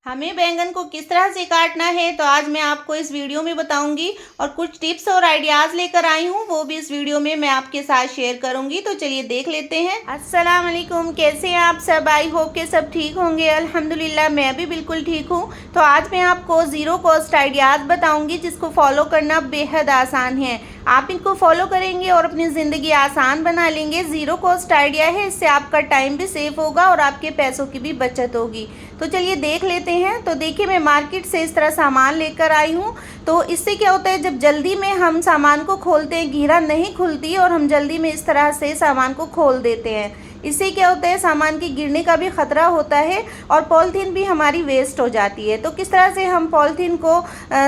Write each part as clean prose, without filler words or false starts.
हमें बैंगन को किस तरह से काटना है तो आज मैं आपको इस वीडियो में बताऊंगी और कुछ टिप्स और आइडियाज़ लेकर आई हूँ, वो भी इस वीडियो में मैं आपके साथ शेयर करूंगी। तो चलिए देख लेते हैं। अस्सलाम वालेकुम, कैसे हैं आप सब? आई होप के सब ठीक होंगे। अल्हम्दुलिल्लाह मैं भी बिल्कुल ठीक हूँ। तो आज मैं आपको ज़ीरो कॉस्ट आइडियाज़ बताऊँगी जिसको फॉलो करना बेहद आसान है। आप इनको फॉलो करेंगे और अपनी ज़िंदगी आसान बना लेंगे। ज़ीरो कॉस्ट आइडिया है, इससे आपका टाइम भी सेव होगा और आपके पैसों की भी बचत होगी। तो चलिए देख लेते हैं। तो देखिए, मैं मार्केट से इस तरह सामान लेकर आई हूँ। तो इससे क्या होता है, जब जल्दी में हम सामान को खोलते हैं, घेरा नहीं खुलती और हम जल्दी में इस तरह से सामान को खोल देते हैं। इससे क्या होता है, सामान के गिरने का भी ख़तरा होता है और पॉलीथीन भी हमारी वेस्ट हो जाती है। तो किस तरह से हम पॉलीथीन को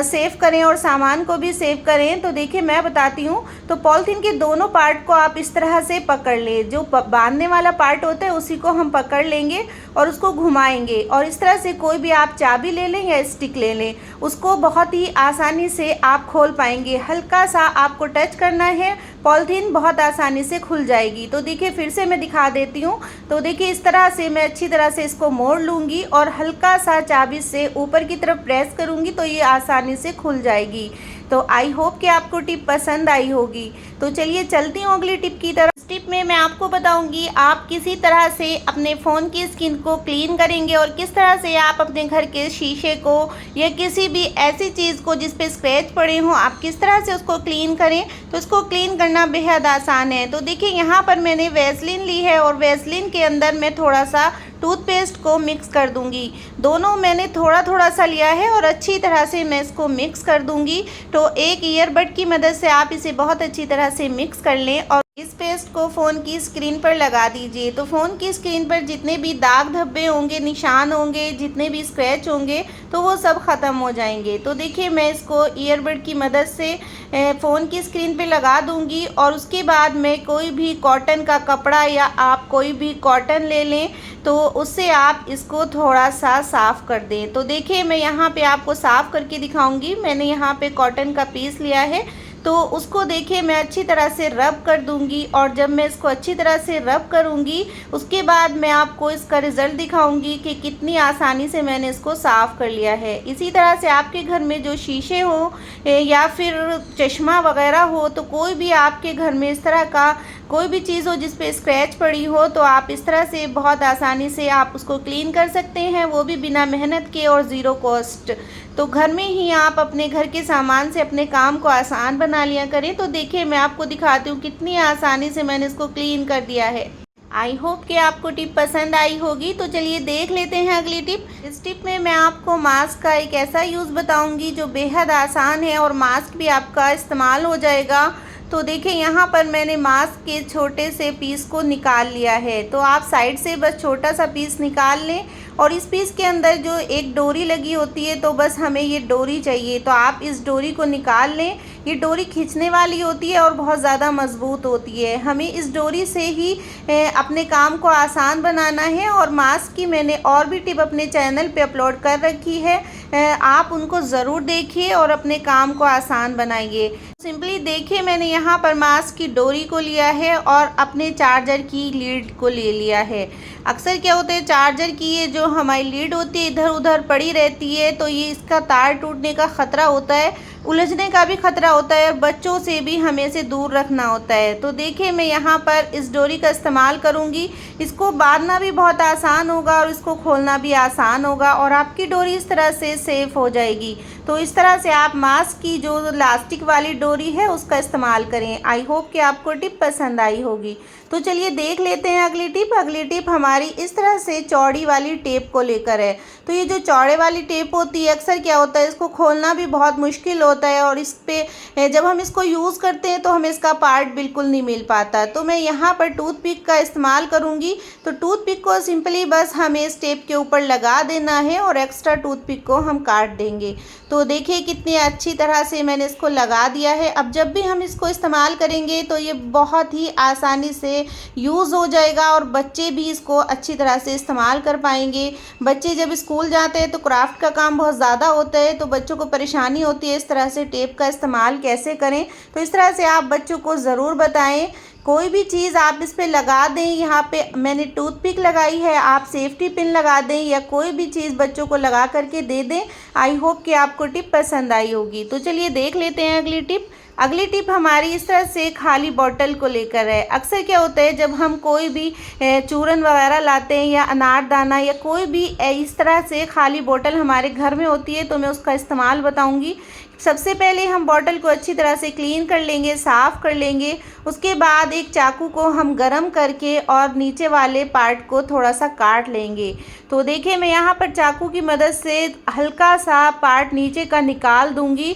सेव करें और सामान को भी सेव करें, तो देखिए मैं बताती हूँ। तो पॉलीथीन के दोनों पार्ट को आप इस तरह से पकड़ लें। जो बांधने वाला पार्ट होता है उसी को हम पकड़ लेंगे और उसको घुमाएंगे और इस तरह से कोई भी आप चाबी ले लें या स्टिक ले लें, उसको बहुत ही आसानी से आप खोल पाएंगे। हल्का सा आपको टच करना है, पॉलीथीन बहुत आसानी से खुल जाएगी। तो देखिए फिर से मैं दिखा देती हूँ। तो देखिए इस तरह से मैं अच्छी तरह से इसको मोड़ लूँगी और हल्का सा चाबी से ऊपर की तरफ प्रेस करूँगी तो ये आसानी से खुल जाएगी। तो आई होप कि आपको टिप पसंद आई होगी। तो चलिए चलती हूँ अगली टिप की तरफ। टिप में मैं आपको बताऊंगी आप किसी तरह से अपने फ़ोन की स्क्रीन को क्लीन करेंगे और किस तरह से आप अपने घर के शीशे को या किसी भी ऐसी चीज़ को जिस पे स्क्रैच पड़े हों, आप किस तरह से उसको क्लीन करें। तो इसको क्लीन करना बेहद आसान है। तो देखिए यहाँ पर मैंने वैसलीन ली है और वैसलीन के अंदर मैं थोड़ा सा टूथपेस्ट को मिक्स कर दूंगी। दोनों मैंने थोड़ा थोड़ा सा लिया है और अच्छी तरह से मैं इसको मिक्स कर दूंगी। तो एक ईयरबड की मदद से आप इसे बहुत अच्छी तरह से मिक्स कर लें और इस पेस्ट को फ़ोन की स्क्रीन पर लगा दीजिए। तो फ़ोन की स्क्रीन पर जितने भी दाग धब्बे होंगे, निशान होंगे, जितने भी स्क्रैच होंगे, तो वो सब ख़त्म हो जाएंगे। तो देखिए मैं इसको ईयरबड की मदद से फ़ोन की स्क्रीन पे लगा दूंगी और उसके बाद मैं कोई भी कॉटन का कपड़ा या आप कोई भी कॉटन ले लें तो उससे आप इसको थोड़ा सा साफ़ कर दें। तो देखिए मैं यहाँ पे आपको साफ़ करके दिखाऊंगी। मैंने यहाँ पे कॉटन का पीस लिया है तो उसको देखिए मैं अच्छी तरह से रब कर दूंगी और जब मैं इसको अच्छी तरह से रब करूंगी उसके बाद मैं आपको इसका रिज़ल्ट दिखाऊंगी कि कितनी आसानी से मैंने इसको साफ़ कर लिया है। इसी तरह से आपके घर में जो शीशे हो या फिर चश्मा वगैरह हो, तो कोई भी आपके घर में इस तरह का कोई भी चीज़ हो जिस पे स्क्रैच पड़ी हो, तो आप इस तरह से बहुत आसानी से आप उसको क्लीन कर सकते हैं, वो भी बिना मेहनत के और ज़ीरो कॉस्ट। तो घर में ही आप अपने घर के सामान से अपने काम को आसान बना लिया करें। तो देखिए मैं आपको दिखाती हूँ कितनी आसानी से मैंने इसको क्लीन कर दिया है। आई होप कि आपको टिप पसंद आई होगी। तो चलिए देख लेते हैं अगली टिप। इस टिप में मैं आपको मास्क का एक ऐसा यूज़ बताऊंगी जो बेहद आसान है और मास्क भी आपका इस्तेमाल हो जाएगा। तो देखिए यहाँ पर मैंने मास्क के छोटे से पीस को निकाल लिया है। तो आप साइड से बस छोटा सा पीस निकाल लें और इस पीस के अंदर जो एक डोरी लगी होती है, तो बस हमें ये डोरी चाहिए। तो आप इस डोरी को निकाल लें। ये डोरी खींचने वाली होती है और बहुत ज़्यादा मज़बूत होती है। हमें इस डोरी से ही अपने काम को आसान बनाना है। और मास्क की मैंने और भी टिप अपने चैनल पे अपलोड कर रखी है, आप उनको ज़रूर देखिए और अपने काम को आसान बनाइए। सिंपली देखिए मैंने यहाँ पर मास्क की डोरी को लिया है और अपने चार्जर की लीड को ले लिया है। अक्सर क्या होता है, चार्जर की ये जो हमारी लीड होती है इधर उधर पड़ी रहती है, तो ये इसका तार टूटने का ख़तरा होता है, उलझने का भी ख़तरा होता है और बच्चों से भी हमें इसे दूर रखना होता है। तो देखिए मैं यहाँ पर इस डोरी का इस्तेमाल करूँगी। इसको बांधना भी बहुत आसान होगा और इसको खोलना भी आसान होगा और आपकी डोरी इस तरह से सेफ हो जाएगी। तो इस तरह से आप मास्क की जो इलास्टिक वाली डोरी है उसका इस्तेमाल करें। आई होप कि आपको टिप पसंद आई होगी। तो चलिए देख लेते हैं अगली टिप। अगली टिप हमारी इस तरह से चौड़ी वाली टेप को लेकर है। तो ये जो चौड़े वाली टेप होती है, अक्सर क्या होता है, इसको खोलना भी बहुत मुश्किल होता है और इस पे जब हम इसको यूज़ करते हैं तो हमें इसका पार्ट बिल्कुल नहीं मिल पाता। तो मैं यहाँ पर टूथपिक का इस्तेमाल करूँगी। तो टूथपिक को सिंपली बस हमें इस टेप के ऊपर लगा देना है और एक्स्ट्रा टूथपिक को हम काट देंगे। तो देखिए कितनी अच्छी तरह से मैंने इसको लगा दिया है। अब जब भी हम इसको इस्तेमाल करेंगे तो ये बहुत ही आसानी से यूज़ हो जाएगा और बच्चे भी इसको अच्छी तरह से इस्तेमाल कर पाएंगे। बच्चे जब स्कूल जाते हैं तो क्राफ्ट का काम बहुत ज़्यादा होता है, तो बच्चों को परेशानी होती है इस तरह से टेप का इस्तेमाल कैसे करें। तो इस तरह से आप बच्चों को ज़रूर बताएं। कोई भी चीज़ आप इस पे लगा दें, यहाँ पे मैंने टूथपिक लगाई है, आप सेफ्टी पिन लगा दें या कोई भी चीज़ बच्चों को लगा करके दे दें। आई होप कि आपको टिप पसंद आई होगी। तो चलिए देख लेते हैं अगली टिप। अगली टिप हमारी इस तरह से खाली बॉटल को लेकर है। अक्सर क्या होता है, जब हम कोई भी चूरन वगैरह लाते हैं या अनारदाना या कोई भी इस तरह से खाली बोतल हमारे घर में होती है, तो मैं उसका इस्तेमाल बताऊंगी। सबसे पहले हम बॉटल को अच्छी तरह से क्लीन कर लेंगे, साफ़ कर लेंगे। उसके बाद एक चाकू को हम गरम करके और नीचे वाले पार्ट को थोड़ा सा काट लेंगे। तो देखिए मैं यहाँ पर चाकू की मदद से हल्का सा पार्ट नीचे का निकाल दूंगी।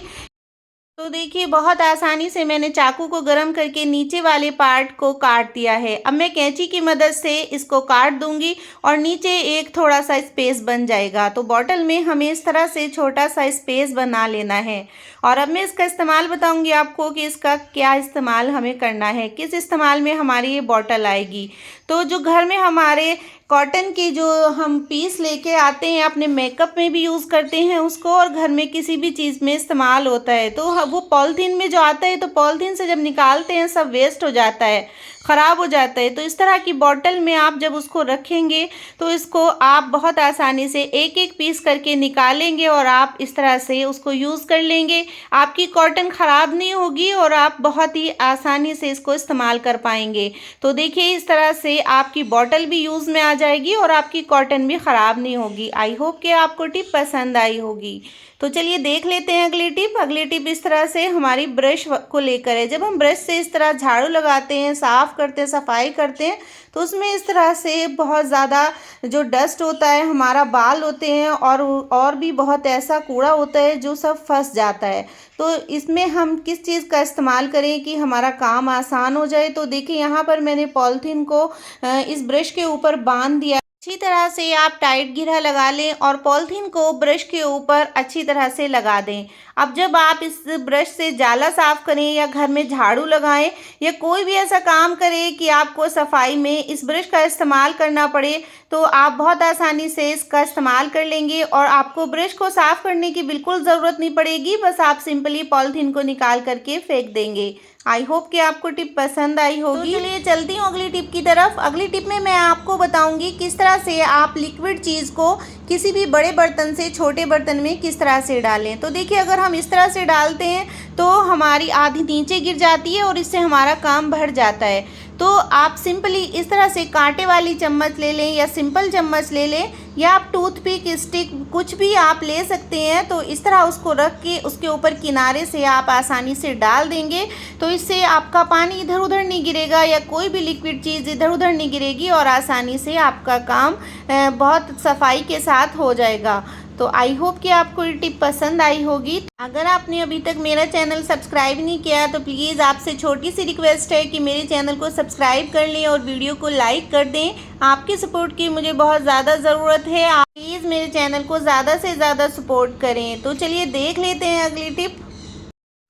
तो देखिए बहुत आसानी से मैंने चाकू को गरम करके नीचे वाले पार्ट को काट दिया है। अब मैं कैंची की मदद से इसको काट दूंगी और नीचे एक थोड़ा सा स्पेस बन जाएगा। तो बॉटल में हमें इस तरह से छोटा सा स्पेस बना लेना है। और अब मैं इसका इस्तेमाल बताऊंगी आपको कि इसका क्या इस्तेमाल हमें करना है, किस इस्तेमाल में हमारी ये बॉटल आएगी। तो जो घर में हमारे कॉटन की जो हम पीस लेके आते हैं, अपने मेकअप में भी यूज़ करते हैं उसको, और घर में किसी भी चीज़ में इस्तेमाल होता है। तो वो पॉलीथीन में जो आता है, तो पॉलीथीन से जब निकालते हैं सब वेस्ट हो जाता है, ख़राब हो जाता है। तो इस तरह की बॉटल में आप जब उसको रखेंगे तो इसको आप बहुत आसानी से एक एक पीस करके निकालेंगे और आप इस तरह से उसको यूज़ कर लेंगे। आपकी कॉटन ख़राब नहीं होगी और आप बहुत ही आसानी से इसको इस्तेमाल कर पाएंगे। तो देखिए इस तरह से आपकी बॉटल भी यूज़ में आ जाएगी और आपकी कॉटन भी ख़राब नहीं होगी। आई होप कि आपको टिप पसंद आई होगी। तो चलिए देख लेते हैं अगली टिप। अगली टिप इस तरह से हमारी ब्रश को लेकर है। जब हम ब्रश से इस तरह झाड़ू लगाते हैं, साफ़ करते हैं, सफाई करते हैं, तो उसमें इस तरह से बहुत ज़्यादा जो डस्ट होता है, हमारा बाल होते हैं और भी बहुत ऐसा कूड़ा होता है जो सब फंस जाता है। तो इसमें हम किस चीज़ का इस्तेमाल करें कि हमारा काम आसान हो जाए। तो देखिए यहाँ पर मैंने पॉलीथीन को इस ब्रश के ऊपर बांध दिया। अच्छी तरह से आप टाइट घेरा लगा लें और पॉलीथीन को ब्रश के ऊपर अच्छी तरह से लगा दें। अब जब आप इस ब्रश से जाला साफ़ करें या घर में झाड़ू लगाएं या कोई भी ऐसा काम करें कि आपको सफाई में इस ब्रश का इस्तेमाल करना पड़े, तो आप बहुत आसानी से इसका इस्तेमाल कर लेंगे और आपको ब्रश को साफ़ करने की बिल्कुल ज़रूरत नहीं पड़ेगी। बस आप सिंपली पॉलीथीन को निकाल करके फेंक देंगे। आई होप कि आपको टिप पसंद आई होगी। तो चलिए चलती हूँ अगली टिप की तरफ। अगली टिप में मैं आपको बताऊंगी किस तरह से आप लिक्विड चीज़ को किसी भी बड़े बर्तन से छोटे बर्तन में किस तरह से डालें। तो देखिए अगर हम इस तरह से डालते हैं तो हमारी आधी नीचे गिर जाती है और इससे हमारा काम बढ़ जाता है। तो आप सिंपली इस तरह से कांटे वाली चम्मच ले लें या सिंपल चम्मच ले लें या आप टूथपिक, स्टिक कुछ भी आप ले सकते हैं। तो इस तरह उसको रख के उसके ऊपर किनारे से आप आसानी से डाल देंगे, तो इससे आपका पानी इधर उधर नहीं गिरेगा या कोई भी लिक्विड चीज़ इधर उधर नहीं गिरेगी और आसानी से आपका काम बहुत सफाई के साथ हो जाएगा। तो आई होप कि आपको ये टिप पसंद आई होगी। अगर आपने अभी तक मेरा चैनल सब्सक्राइब नहीं किया तो प्लीज़ आपसे छोटी सी रिक्वेस्ट है कि मेरे चैनल को सब्सक्राइब कर लें और वीडियो को लाइक कर दें। आपके सपोर्ट की मुझे बहुत ज़्यादा ज़रूरत है। आप प्लीज़ मेरे चैनल को ज़्यादा से ज़्यादा सपोर्ट करें। तो चलिए देख लेते हैं अगली टिप।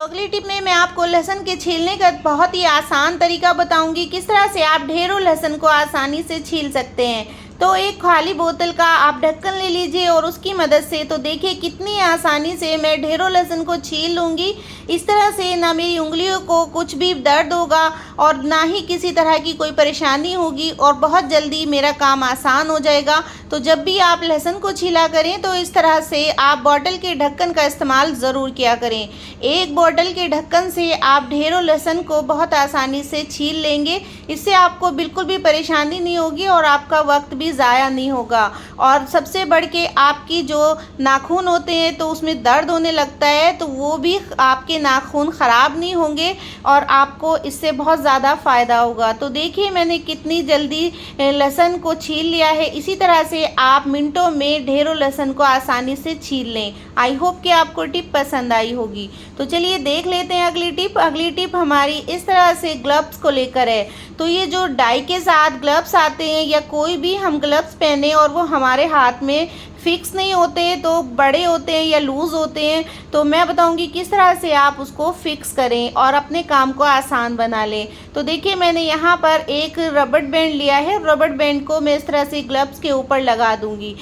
अगली टिप में मैं आपको लहसुन के छीलने का बहुत ही आसान तरीका बताऊंगी, किस तरह से आप ढेरों लहसुन को आसानी से छील सकते हैं। तो एक खाली बोतल का आप ढक्कन ले लीजिए और उसकी मदद से, तो देखिए कितनी आसानी से मैं ढेरों लहसुन को छील लूँगी। इस तरह से ना मेरी उंगलियों को कुछ भी दर्द होगा और ना ही किसी तरह की कोई परेशानी होगी और बहुत जल्दी मेरा काम आसान हो जाएगा। तो जब भी आप लहसुन को छीला करें तो इस तरह से आप बॉटल के ढक्कन का इस्तेमाल ज़रूर किया करें। एक बॉटल के ढक्कन से आप ढेरों लहसुन को बहुत आसानी से छील लेंगे। इससे आपको बिल्कुल भी परेशानी नहीं होगी और आपका वक्त भी ज़ाया नहीं होगा। और सबसे बढ़ के आपकी जो नाखून होते हैं तो उसमें दर्द होने लगता है, तो वो भी आपके नाखून ख़राब नहीं होंगे और आपको इससे बहुत ज़्यादा फ़ायदा होगा। तो देखिए मैंने कितनी जल्दी लहसुन को छील लिया है। इसी तरह से आप मिनटों में ढेरों लहसुन को आसानी से छील लें। आई होप कि आपको टिप पसंद आई होगी। तो चलिए देख लेते हैं अगली टिप। अगली टिप हमारी इस तरह से ग्लव्स को लेकर है। तो ये जो डाई के साथ ग्लव्स आते हैं या कोई भी हम ग्लव्स पहने और वो हमारे हाथ में फिक्स नहीं होते, तो बड़े होते हैं या लूज़ होते हैं। तो मैं बताऊंगी किस तरह से आप उसको फिक्स करें और अपने काम को आसान बना लें। तो देखिए मैंने यहाँ पर एक रबड़ बैंड लिया है। रबड़ बैंड को मैं इस तरह से ग्लव्स के ऊपर लगा दूंगी।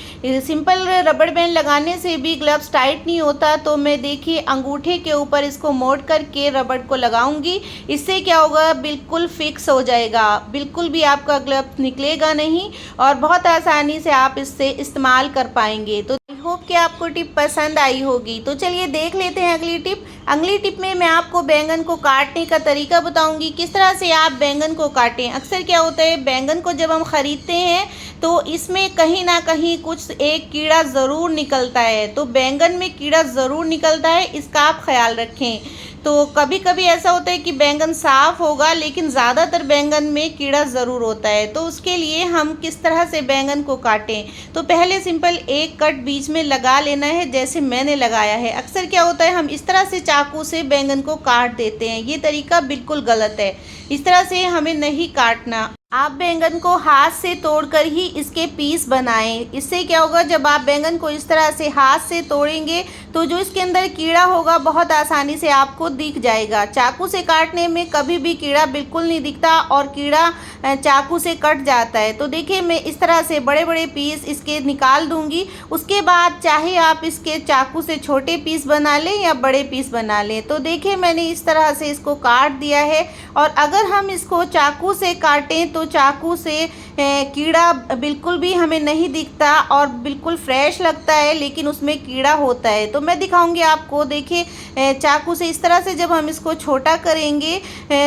सिंपल रबड़ बैंड लगाने से भी ग्लव्स टाइट नहीं होता, तो मैं देखिए अंगूठे के ऊपर इसको मोड़ करके रबड़ को लगाऊंगी। इससे क्या होगा, बिल्कुल फिक्स हो जाएगा, बिल्कुल भी आपका ग्लव्स निकलेगा नहीं और बहुत आसानी से आप इससे इस्तेमाल कर पाएंगे। तो आई होप कि आपको टिप पसंद आई होगी। तो चलिए देख लेते हैं अगली टिप। अगली टिप में मैं आपको बैंगन को काटने का तरीका बताऊंगी, किस तरह से आप बैंगन को काटें। अक्सर क्या होता है, बैंगन को जब हम ख़रीदते हैं तो इसमें कहीं ना कहीं कुछ एक कीड़ा ज़रूर निकलता है। तो बैंगन में कीड़ा ज़रूर निकलता है, इसका आप ख्याल रखें। तो कभी कभी ऐसा होता है कि बैंगन साफ़ होगा लेकिन ज़्यादातर बैंगन में कीड़ा ज़रूर होता है। तो उसके लिए हम किस तरह से बैंगन को काटें, तो पहले सिंपल एक कट बीच में लगा लेना है, जैसे मैंने लगाया है। अक्सर क्या होता है, हम इस तरह से चाकू से बैंगन को काट देते हैं, ये तरीका बिल्कुल गलत है। इस तरह से हमें नहीं काटना। आप बैंगन को हाथ से तोड़कर ही इसके पीस बनाएं। इससे क्या होगा, जब आप बैंगन को इस तरह से हाथ से तोड़ेंगे तो जो इसके अंदर कीड़ा होगा बहुत आसानी से आपको दिख जाएगा। चाकू से काटने में कभी भी कीड़ा बिल्कुल नहीं दिखता और कीड़ा चाकू से कट जाता है। तो देखिए मैं इस तरह से बड़े बड़े पीस इसके निकाल दूंगी। उसके बाद चाहे आप इसके चाकू से छोटे पीस बना लें या बड़े पीस बना लें। तो देखिए मैंने इस तरह से इसको काट दिया है। और अगर हम इसको चाकू से काटें तो चाकू से कीड़ा बिल्कुल भी हमें नहीं दिखता और बिल्कुल फ्रेश लगता है, लेकिन उसमें कीड़ा होता है। तो मैं दिखाऊंगी आपको। देखिए चाकू से इस तरह से जब हम इसको छोटा करेंगे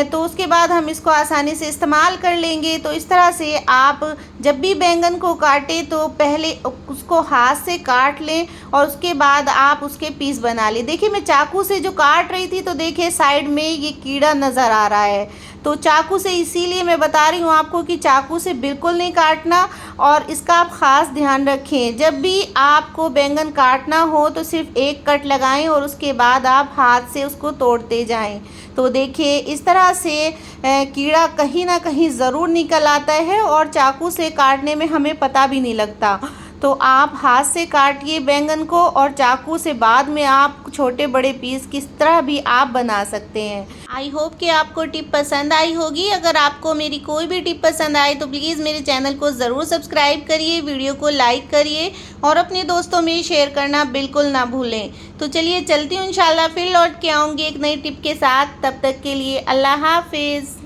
तो उसके बाद हम इसको आसानी से इस्तेमाल कर लेंगे। तो इस तरह से आप जब भी बैंगन को काटें तो पहले उसको हाथ से काट लें और उसके बाद आप उसके पीस बना लें। देखिए मैं चाकू से जो काट रही थी तो देखिए साइड में ये कीड़ा नज़र आ रहा है। तो चाकू से इसीलिए मैं बता रही हूँ आपको कि चाकू से बिल्कुल नहीं काटना और इसका आप ख़ास ध्यान रखें। जब भी आपको बैंगन काटना हो तो सिर्फ एक कट लगाएं और उसके बाद आप हाथ से उसको तोड़ते जाएं। तो देखिए इस तरह से कीड़ा कहीं ना कहीं ज़रूर निकल आता है और चाकू से काटने में हमें पता भी नहीं लगता। तो आप हाथ से काटिए बैंगन को और चाकू से बाद में आप छोटे बड़े पीस किस तरह भी आप बना सकते हैं। आई होप कि आपको टिप पसंद आई होगी। अगर आपको मेरी कोई भी टिप पसंद आए तो प्लीज़ मेरे चैनल को ज़रूर सब्सक्राइब करिए, वीडियो को लाइक करिए और अपने दोस्तों में शेयर करना बिल्कुल ना भूलें। तो चलिए चलती हूँ, इंशाल्लाह फिर लौट के आऊँगी एक नई टिप के साथ। तब तक के लिए अल्लाह हाफिज़।